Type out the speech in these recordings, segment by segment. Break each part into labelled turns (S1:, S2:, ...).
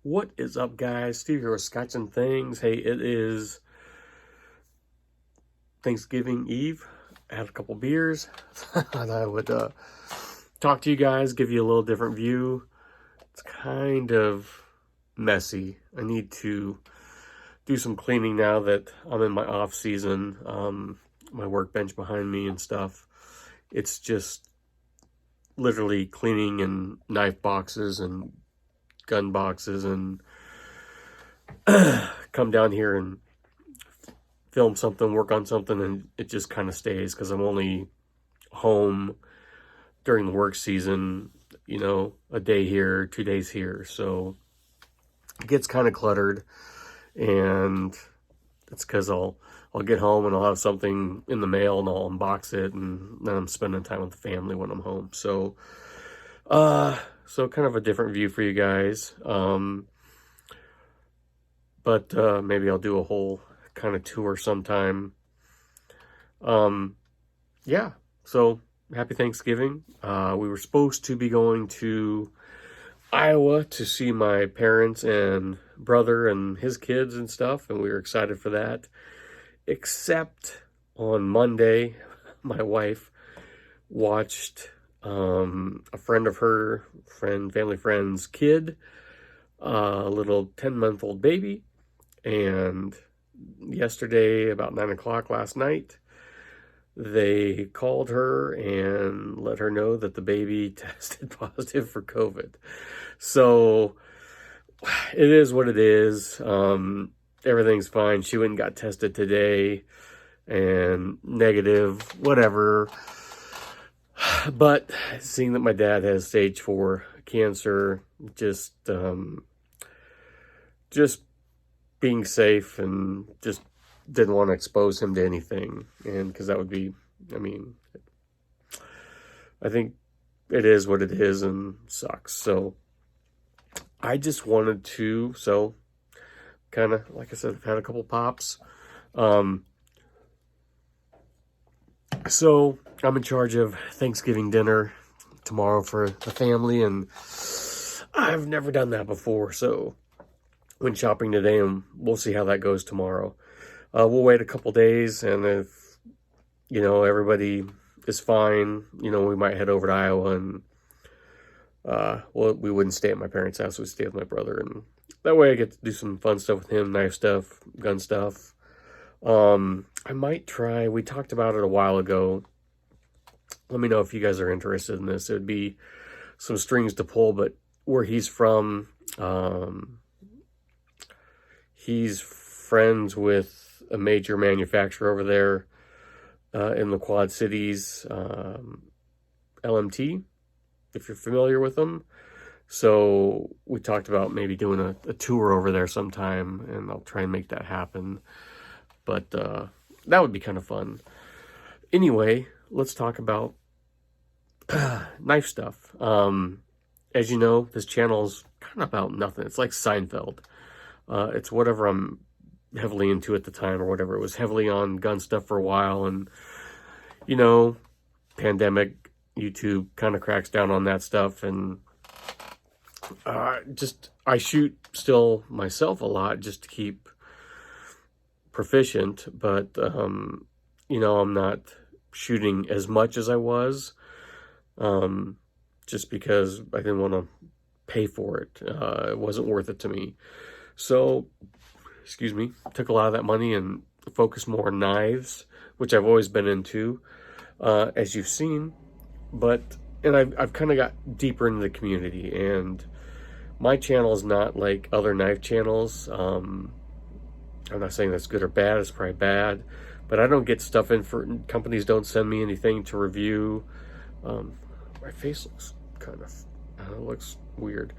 S1: What is up, guys? Steve here with Scotch and Things. Hey, it is Thanksgiving Eve. I had a couple beers. And I would talk to you guys, give you a little different view. It's kind of messy. I need to do some cleaning now that I'm in my off season. My workbench behind me and stuff. It's just literally cleaning and knife boxes and gun boxes and come down here and film something, work on something, and it just kind of stays because I'm only home during the work season, a day here, 2 days here. So it gets kind of cluttered, and it's because I'll get home and I'll have something in the mail and I'll unbox it, and then I'm spending time with the family when I'm home. So kind of a different view for you guys. But maybe I'll do a whole kind of tour sometime. Yeah, so happy Thanksgiving. We were supposed to be going to Iowa to see my parents and brother and his kids and stuff, and we were excited for that. Except on Monday, my wife watched a friend of her family friend's kid, a little 10-month-old baby, and yesterday about 9 o'clock last night, they called her and let her know that the baby tested positive for COVID. So it is what it is. Everything's fine. She went and got tested today and negative, whatever. But seeing that my dad has stage 4 cancer, just being safe, and just didn't want to expose him to anything. And because that would be, I think it is what it is and sucks. So I just wanted to, kind of, like I said, I've had a couple pops. So I'm in charge of Thanksgiving dinner tomorrow for the family, and I've never done that before, so went shopping today, and we'll see how that goes tomorrow. We'll wait a couple days, and if, everybody is fine, we might head over to Iowa, and we wouldn't stay at my parents' house, we'd stay with my brother, and that way I get to do some fun stuff with him, knife stuff, gun stuff. I might try, we talked about it a while ago. Let me know if you guys are interested in this. It would be some strings to pull, but where he's from, he's friends with a major manufacturer over there in the Quad Cities, LMT, if you're familiar with them. So we talked about maybe doing a tour over there sometime, and I'll try and make that happen. But that would be kind of fun. Anyway, let's talk about knife stuff. As you know, this channel is kind of about nothing. It's like Seinfeld. It's whatever I'm heavily into at the time or whatever. It was heavily on gun stuff for a while, and, pandemic, YouTube kind of cracks down on that stuff, and I shoot still myself a lot just to keep proficient, but I'm not shooting as much as I was, just because I didn't want to pay for it. It wasn't worth it to me. So, took a lot of that money and focused more on knives, which I've always been into, as you've seen. And I've kind of got deeper into the community, and my channel is not like other knife channels. I'm not saying that's good or bad. It's probably bad, but I don't get stuff in for companies. Don't send me anything to review. My face looks kind of looks weird.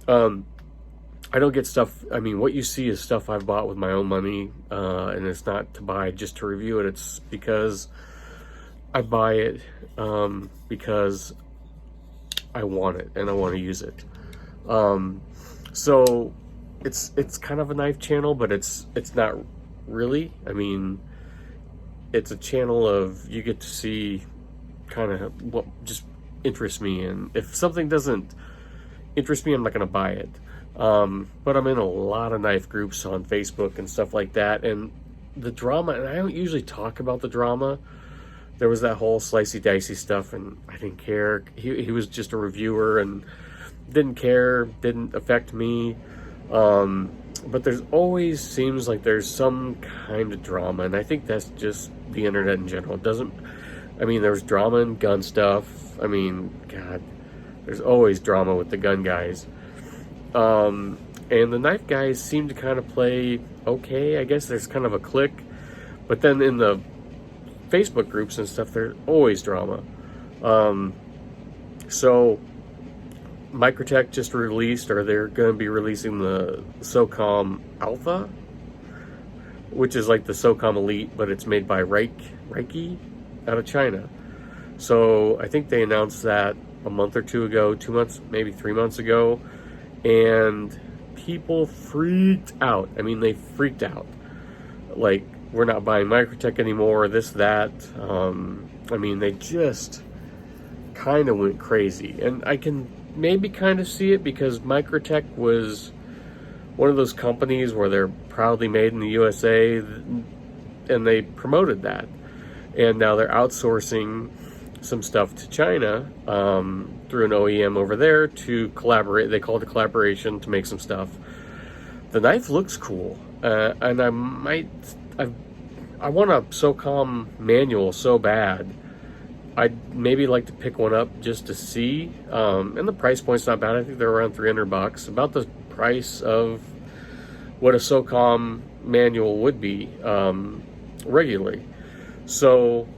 S1: I don't get stuff. What you see is stuff I've bought with my own money, and it's not to buy just to review it. It's because I buy it because I want it and I want to use it. So it's kind of a knife channel, but it's not really. It's a channel of, you get to see kind of what just interests me, and if something doesn't interests me, I'm not going to buy it. But I'm in a lot of knife groups on Facebook and stuff like that, and the drama, and I don't usually talk about the drama. There was that whole slicey dicey stuff, and I didn't care. He was just a reviewer and didn't care, didn't affect me. But there's always seems like there's some kind of drama, and I think that's just the internet in general. It doesn't, I mean, there's drama in gun stuff. I mean, God, there's always drama with the gun guys. And the knife guys seem to kind of play okay. I guess there's kind of a clique, but then in the Facebook groups and stuff, there's always drama. So Microtech just released, or they're going to be releasing the SOCOM Alpha, which is like the SOCOM Elite, but it's made by Reiki out of China. So I think they announced that a month or two ago, 2 months, maybe 3 months ago, and people freaked out. I mean, they freaked out. Like, we're not buying Microtech anymore, this, that. I mean, they just kind of went crazy. And I can maybe kind of see it, because Microtech was one of those companies where they're proudly made in the USA, and they promoted that. And now they're outsourcing some stuff to China through an OEM over there to collaborate. They call it a collaboration to make some stuff. The knife looks cool, and I want a SOCOM manual so bad. I'd maybe like to pick one up just to see, and the price point's not bad. I think they're around $300, about the price of what a SOCOM manual would be regularly. So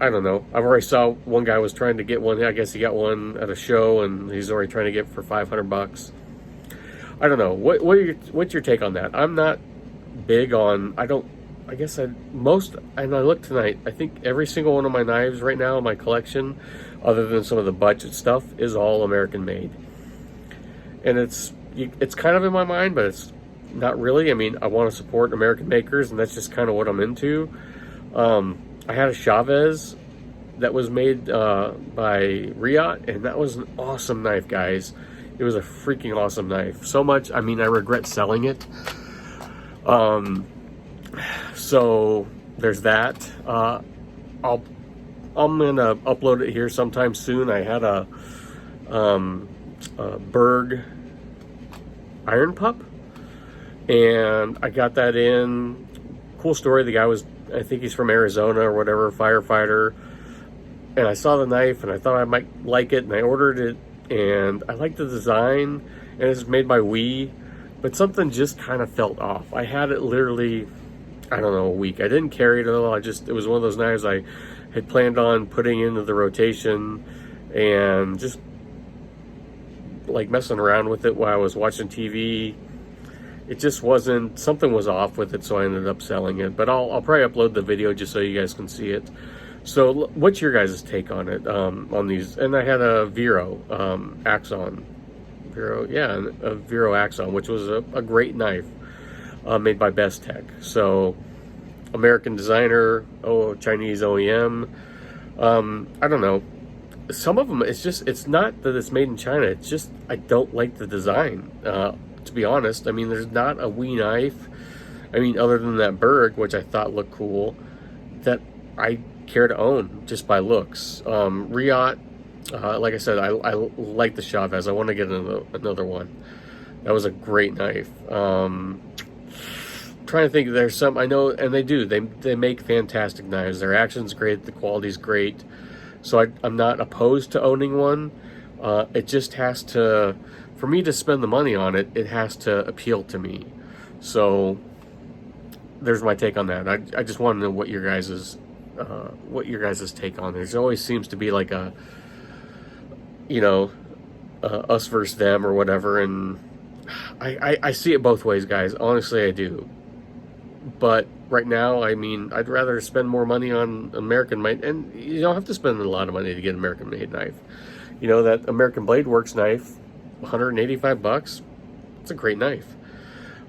S1: I don't know. I've already saw one guy was trying to get one. I guess he got one at a show, and he's already trying to get for $500. I don't know. What's your take on that? I'm not big on. I guess and I look tonight, I think every single one of my knives right now in my collection, other than some of the budget stuff, is all American made. And it's kind of in my mind, but it's not really. I mean, I want to support American makers, and that's just kind of what I'm into. I had a Chavez that was made by Riot, and that was an awesome knife, guys. It was a freaking awesome knife. So much, I mean, I regret selling it. So there's that. I'm gonna upload it here sometime soon. I had a Berg Iron Pup, and I got that in. Cool story. The guy was, I think he's from Arizona or whatever, firefighter. And I saw the knife, and I thought I might like it, and I ordered it, and I liked the design, and it's made by but something just kind of felt off. I had it literally, I don't know, a week. I didn't carry it at all. It was one of those knives I had planned on putting into the rotation, and just like messing around with it while I was watching TV. It just wasn't, something was off with it, so I ended up selling it. But I'll probably upload the video just so you guys can see it. So what's your guys' take on it, on these? And I had a Vero Axon. A Vero Axon, which was a great knife, made by Best Tech. So American designer, Chinese OEM. I don't know. Some of them, it's not that it's made in China. It's just, I don't like the design, to be honest. I mean, there's not a Wee knife, I mean, other than that Berg, which I thought looked cool, that I care to own just by looks. Riot, like I said, I like the Chavez. I want to get another one. That was a great knife. Trying to think, there's some, I know, and they make fantastic knives. Their action's great, the quality's great. So I'm not opposed to owning one. It just has to, for me to spend the money on it, it has to appeal to me. So there's my take on that. I just want to know what your guys' take on it. There always seems to be like a, us versus them or whatever, and I see it both ways, guys. Honestly, I do. But right now, I mean, I'd rather spend more money on American-made, and you don't have to spend a lot of money to get an American-made knife. That American Blade Works knife, $185. It's a great knife.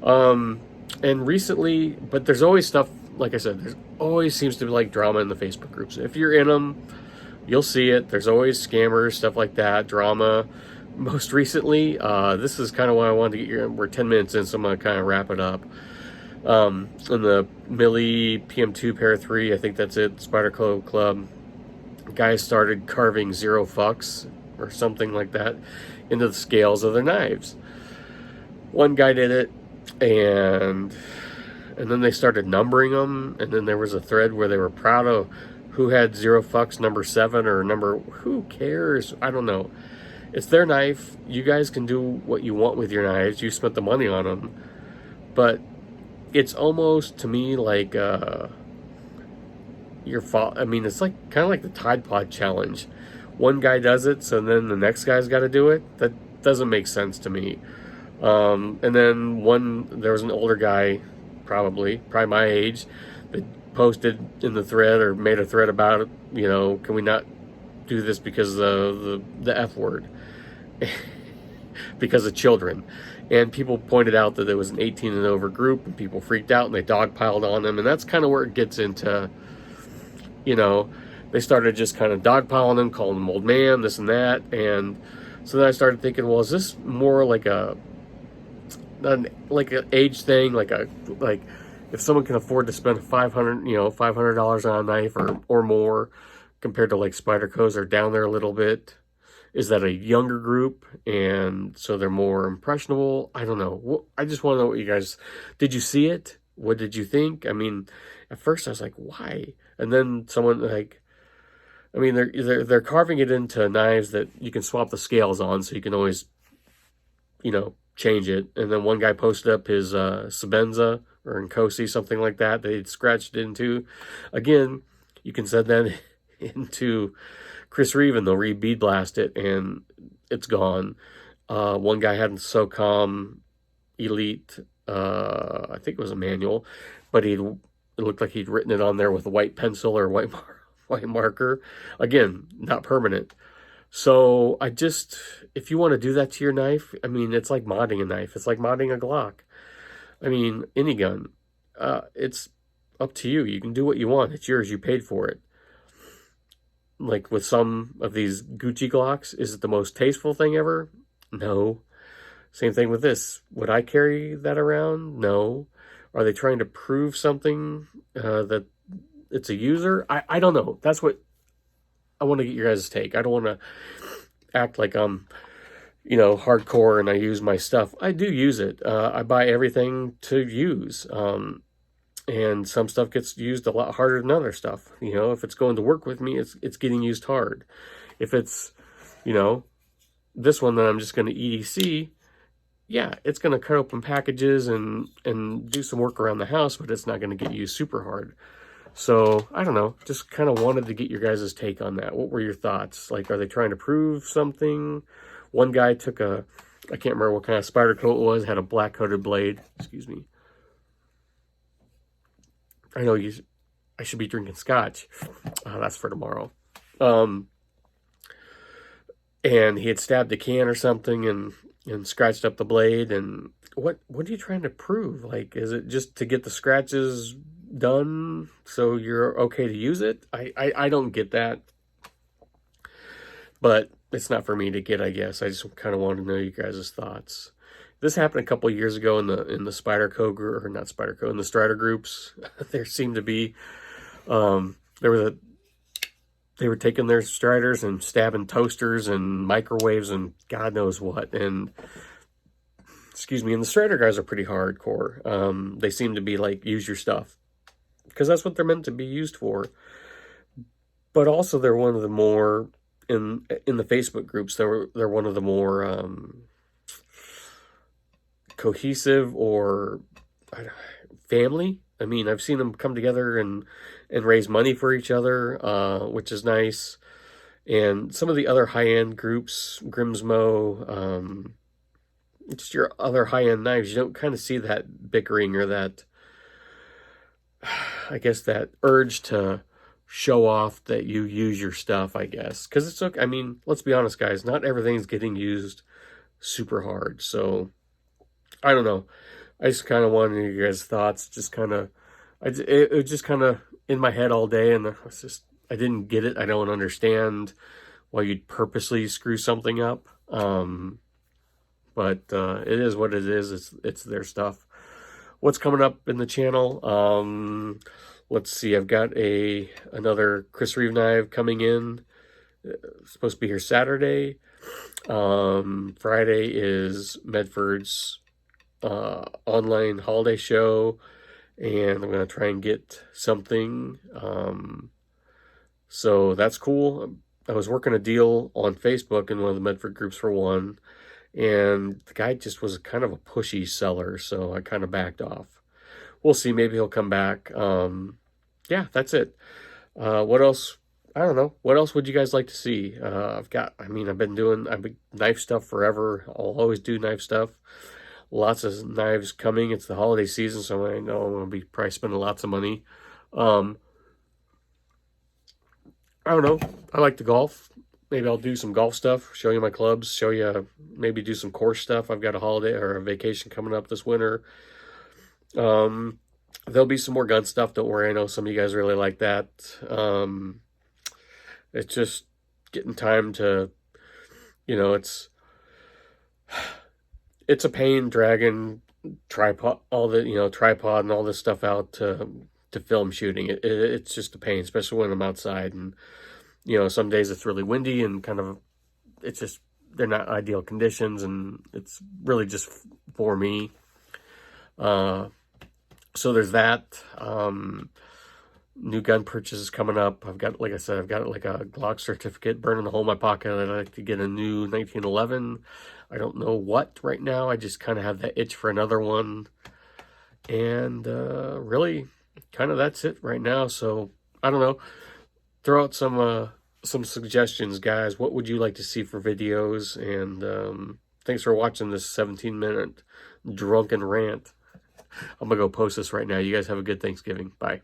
S1: And recently, but there's always stuff, like I said, there's always seems to be like drama in the Facebook groups. If you're in them, you'll see it. There's always scammers, stuff like that, drama. most recently, this is kind of why I wanted to get your. We're 10 minutes in, so I'm gonna kind of wrap it up. In the Millie PM2 Pair 3, I think that's it. Spider Club. Guys started carving zero fucks or something like that into the scales of their knives. One guy did it, and then they started numbering them, and then there was a thread where they were proud of who had zero fucks, number 7 or number. Who cares? I don't know. It's their knife. You guys can do what you want with your knives. You spent the money on them, but it's almost to me like your fault. I mean, it's like kind of like the Tide Pod challenge. One guy does it, so then the next guy's got to do it. That doesn't make sense to me. And then there was an older guy, probably my age, that posted in the thread or made a thread about it. You know, can we not do this because of the F word? Because of children. And people pointed out that it was an 18 and over group, and people freaked out and they dogpiled on them. And that's kind of where it gets into, you know, they started just kind of dogpiling him, calling him old man, this and that. And so then I started thinking, well, is this more like an age thing, like if someone can afford to spend $500 on a knife or more, compared to like Spyderco's are down there a little bit, is that a younger group and so they're more impressionable? I don't know. I just want to know what you guys, did you see it? What did you think? I mean, at first I was like, why? And then someone I mean, they're carving it into knives that you can swap the scales on, so you can always, change it. And then one guy posted up his Sabenza or Nkosi, something like that they'd scratched it into. Again, you can send that into Chris Reeve and they'll bead blast it and it's gone. One guy had a SOCOM Elite, I think it was a manual, but it looked like he'd written it on there with a white pencil or white marker. Again, not permanent. So if you want to do that to your knife, I mean, it's like modding a knife. It's like modding a Glock. I mean, any gun. It's up to you. You can do what you want. It's yours. You paid for it. Like with some of these Gucci Glocks, is it the most tasteful thing ever? No. Same thing with this. Would I carry that around? No. Are they trying to prove something that it's a user? I don't know. That's what I want to get your guys' take. I don't want to act like I'm, hardcore and I use my stuff. I do use it. I buy everything to use. And some stuff gets used a lot harder than other stuff. If it's going to work with me, it's getting used hard. If it's, this one that I'm just going to EDC, yeah, it's going to cut open packages and do some work around the house, but it's not going to get used super hard. So, I don't know, just kind of wanted to get your guys' take on that. What were your thoughts? Like, are they trying to prove something? One guy took I can't remember what kind of Spyderco it was, had a black-coated blade. Excuse me. I know I should be drinking scotch. That's for tomorrow. And he had stabbed a can or something and scratched up the blade. And what are you trying to prove? Like, is it just to get the scratches done so you're okay to use it? I don't get that. But it's not for me to get, I guess. I just kind of want to know you guys' thoughts. This happened a couple of years ago in the Spyderco group, or not Spyderco, in the Strider groups. There seemed to be, they were taking their Striders and stabbing toasters and microwaves and God knows what. And excuse me, and the Strider guys are pretty hardcore. They seem to be like, use your stuff, because that's what they're meant to be used for. But also, they're one of the more in the Facebook groups. They're one of the more cohesive or family. I mean, I've seen them come together and raise money for each other, which is nice. And some of the other high-end groups, Grimsmo, just your other high-end knives, you don't kind of see that bickering or that, I guess, that urge to show off that you use your stuff, I guess. Because it's okay. I mean, let's be honest, guys. Not everything's getting used super hard. So, I don't know. I just kind of wanted you guys' thoughts. Just kind of, it was just kind of in my head all day. And I didn't get it. I don't understand why you'd purposely screw something up. But it is what it is. It's their stuff. What's coming up in the channel? Let's see. I've got another Chris Reeve knife coming in. Supposed to be here Saturday. Friday is Medford's online holiday show, and I'm gonna try and get something. So that's cool. I was working a deal on Facebook in one of the Medford groups for one, and the guy just was kind of a pushy seller, so I kind of backed off. We'll see. Maybe he'll come back. Yeah, that's it. What else? I don't know. What else would you guys like to see? I've been doing knife stuff forever. I'll always do knife stuff. Lots of knives coming. It's the holiday season, so I know I'm going to be probably spending lots of money. I don't know. I like to golf. Maybe I'll do some golf stuff, show you my clubs, show you, maybe do some course stuff. I've got a holiday or a vacation coming up this winter. There'll be some more gun stuff. Don't worry. I know some of you guys really like that. It's just getting time to, it's a pain dragging tripod, tripod and all this stuff out to film shooting. It's just a pain, especially when I'm outside. And, some days it's really windy and they're not ideal conditions, and it's really just for me. So there's that. New gun purchases coming up. Like I said, I've got like a Glock certificate burning a hole in my pocket. I'd like to get a new 1911. I don't know what right now. I just kind of have that itch for another one. And really, kind of that's it right now. So I don't know. Throw out some suggestions, guys. What would you like to see for videos? And thanks for watching this 17-minute drunken rant. I'm going to go post this right now. You guys have a good Thanksgiving. Bye.